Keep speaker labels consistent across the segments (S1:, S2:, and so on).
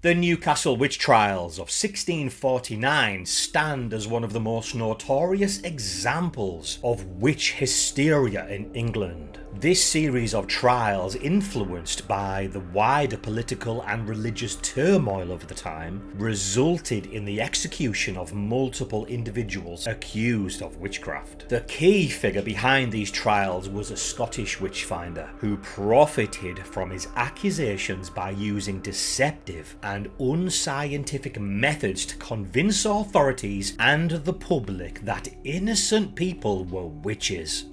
S1: The Newcastle witch trials of 1649 stand as one of the most notorious examples of witch hysteria in England. This series of trials, influenced by the wider political and religious turmoil of the time, resulted in the execution of multiple individuals accused of witchcraft. The key figure behind these trials was a Scottish witchfinder who profited from his accusations by using deceptive and unscientific methods to convince authorities and the public that innocent people were witches.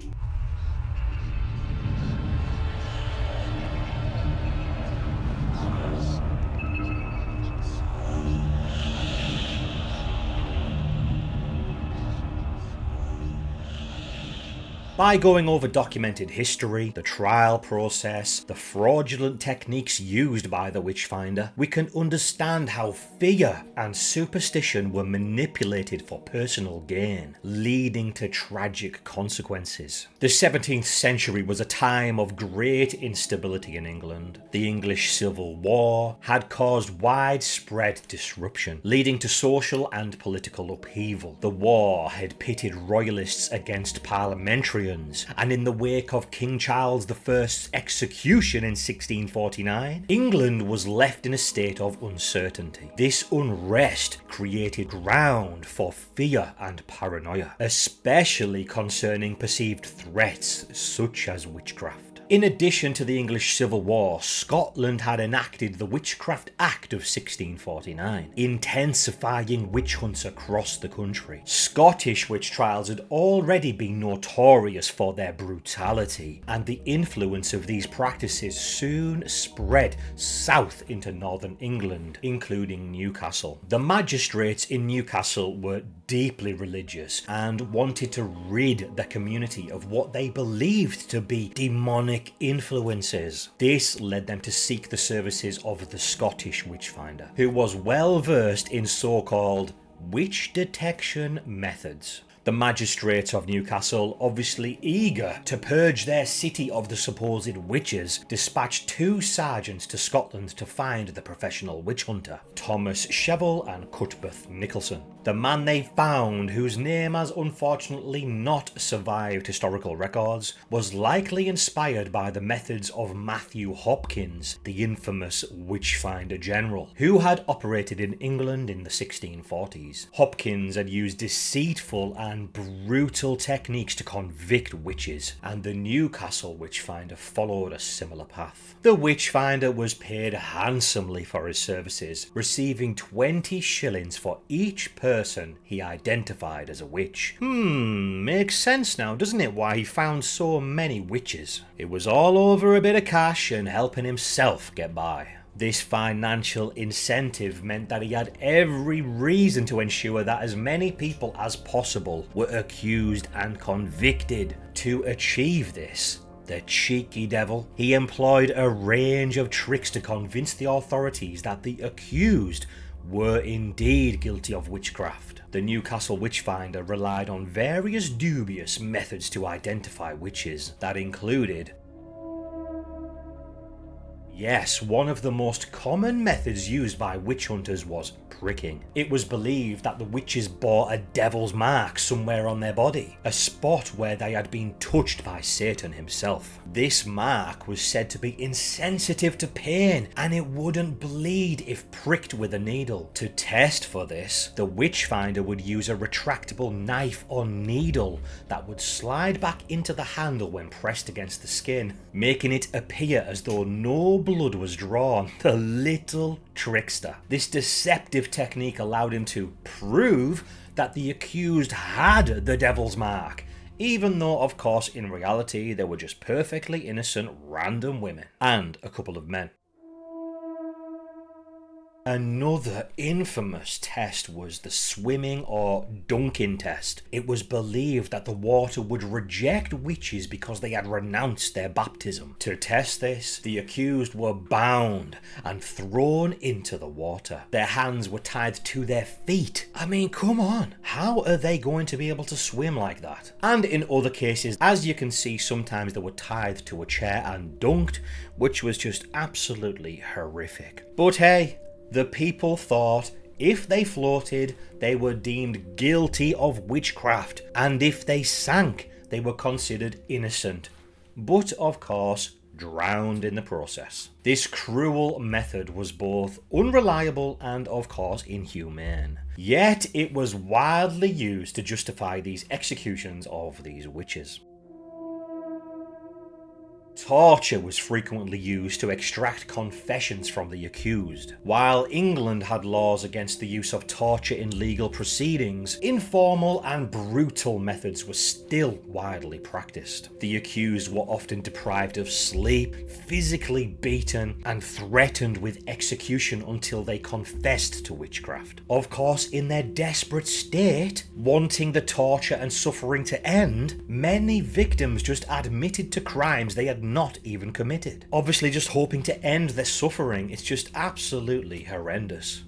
S1: By going over documented history, the trial process, the fraudulent techniques used by the witchfinder, we can understand how fear and superstition were manipulated for personal gain, leading to tragic consequences. The 17th century was a time of great instability in England. The English Civil War had caused widespread disruption, leading to social and political upheaval. The war had pitted royalists against parliamentarians, and in the wake of King Charles I's execution in 1649, England was left in a state of uncertainty. This unrest created ground for fear and paranoia, especially concerning perceived threats such as witchcraft. In addition to the English Civil War, Scotland had enacted the Witchcraft Act of 1649, intensifying witch hunts across the country. Scottish witch trials had already been notorious for their brutality, and the influence of these practices soon spread south into northern England, including Newcastle. The magistrates in Newcastle were deeply religious and wanted to rid the community of what they believed to be demonic influences. This led them to seek the services of the Scottish witchfinder, who was well versed in so-called witch detection methods. The magistrates of Newcastle, obviously eager to purge their city of the supposed witches, dispatched two sergeants to Scotland to find the professional witch hunter, Thomas Sheville and Cuthbert Nicholson. The man they found, whose name has unfortunately not survived historical records, was likely inspired by the methods of Matthew Hopkins, the infamous witchfinder general, who had operated in England in the 1640s. Hopkins had used deceitful and brutal techniques to convict witches, and the Newcastle witchfinder followed a similar path. The witchfinder was paid handsomely for his services, receiving 20 shillings for each person he identified as a witch. Makes sense now, doesn't it, why he found so many witches? It was all over a bit of cash and helping himself get by. This financial incentive meant that he had every reason to ensure that as many people as possible were accused and convicted. To achieve this, the cheeky devil, he employed a range of tricks to convince the authorities that the accused were indeed guilty of witchcraft. The Newcastle witchfinder relied on various dubious methods to identify witches that included: yes, one of the most common methods used by witch hunters was pricking. It was believed that the witches bore a devil's mark somewhere on their body, a spot where they had been touched by Satan himself. This mark was said to be insensitive to pain, and it wouldn't bleed if pricked with a needle. To test for this, the witchfinder would use a retractable knife or needle that would slide back into the handle when pressed against the skin, making it appear as though no blood was drawn. The little trickster. This deceptive technique allowed him to prove that the accused had the devil's mark, even though of course in reality they were just perfectly innocent random women and a couple of men. Another infamous test was the swimming or dunking test. It was believed that the water would reject witches because they had renounced their baptism. To test this, the accused were bound and thrown into the water. Their hands were tied to their feet. I mean, come on, how are they going to be able to swim like that? And in other cases, as you can see, sometimes they were tied to a chair and dunked, which was just absolutely horrific. But hey, The people thought if they floated, they were deemed guilty of witchcraft, and if they sank, they were considered innocent, but of course drowned in the process. This cruel method was both unreliable and of course inhumane. Yet it was widely used to justify these executions of these witches. Torture was frequently used to extract confessions from the accused. While England had laws against the use of torture in legal proceedings, informal and brutal methods were still widely practiced. The accused were often deprived of sleep, physically beaten, and threatened with execution until they confessed to witchcraft. Of course, in their desperate state, wanting the torture and suffering to end, many victims just admitted to crimes they had not even committed. Obviously just hoping to end their suffering. It's just absolutely horrendous.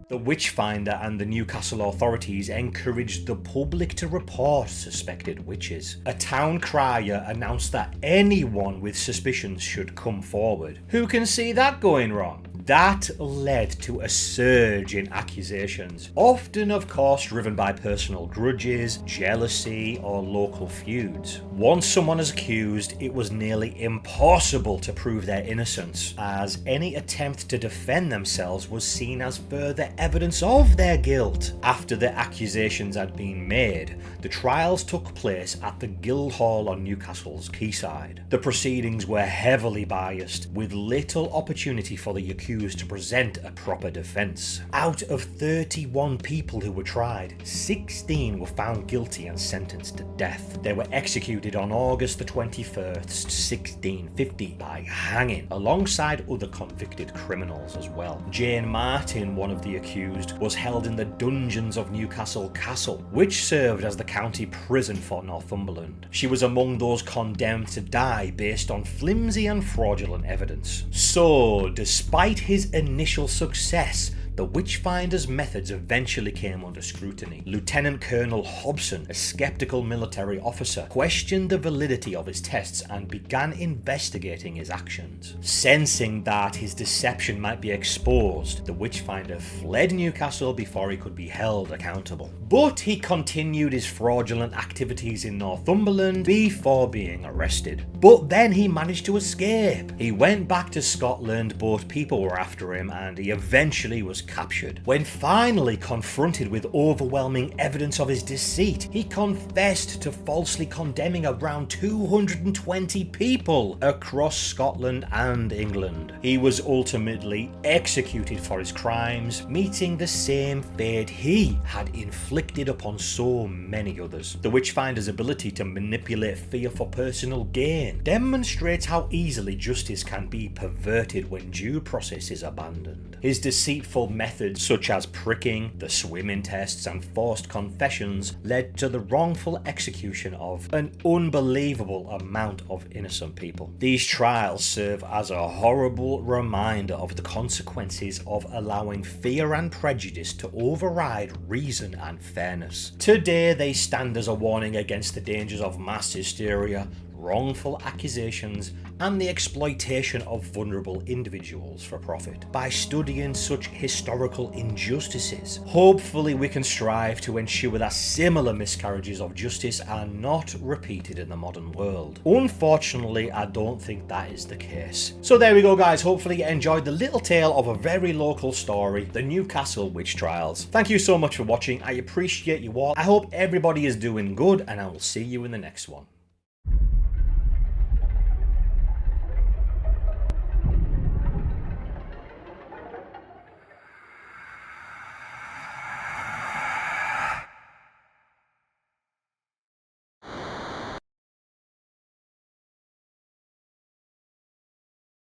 S1: The witchfinder and the Newcastle authorities encouraged the public to report suspected witches. A town crier announced that anyone with suspicions should come forward. Who can see that going wrong? That led to a surge in accusations, often of course driven by personal grudges, jealousy, or local feuds. Once someone is accused, it was nearly impossible to prove their innocence, as any attempt to defend themselves was seen as further evidence of their guilt. After the accusations had been made, the trials took place at the Guildhall on Newcastle's quayside. The proceedings were heavily biased, with little opportunity for the accused to present a proper defence. Out of 31 people who were tried, 16 were found guilty and sentenced to death. They were executed on August the 21st, 1650 by hanging, alongside other convicted criminals as well. Jane Martin, one of the accused, was held in the dungeons of Newcastle Castle, which served as the county prison for Northumberland. She was among those condemned to die based on flimsy and fraudulent evidence. So, despite his initial success, the witchfinder's methods eventually came under scrutiny. Lieutenant Colonel Hobson, a skeptical military officer, questioned the validity of his tests and began investigating his actions. Sensing that his deception might be exposed, the witchfinder fled Newcastle before he could be held accountable. But he continued his fraudulent activities in Northumberland before being arrested. But then he managed to escape. He went back to Scotland, but people were after him and he eventually was captured. When finally confronted with overwhelming evidence of his deceit, he confessed to falsely condemning around 220 people across Scotland and England. He was ultimately executed for his crimes, meeting the same fate he had inflicted upon so many others. The witchfinder's ability to manipulate fear for personal gain demonstrates how easily justice can be perverted when due process is abandoned. His deceitful methods such as pricking, the swimming tests and forced confessions led to the wrongful execution of an unbelievable amount of innocent people. These trials serve as a horrible reminder of the consequences of allowing fear and prejudice to override reason and fairness. Today they stand as a warning against the dangers of mass hysteria, wrongful accusations, and the exploitation of vulnerable individuals for profit. By studying such historical injustices, hopefully we can strive to ensure that similar miscarriages of justice are not repeated in the modern world. Unfortunately, I don't think that is the case. So there we go guys, hopefully you enjoyed the little tale of a very local story, the Newcastle witch trials. Thank you so much for watching, I appreciate you all. I hope everybody is doing good and I will see you in the next one.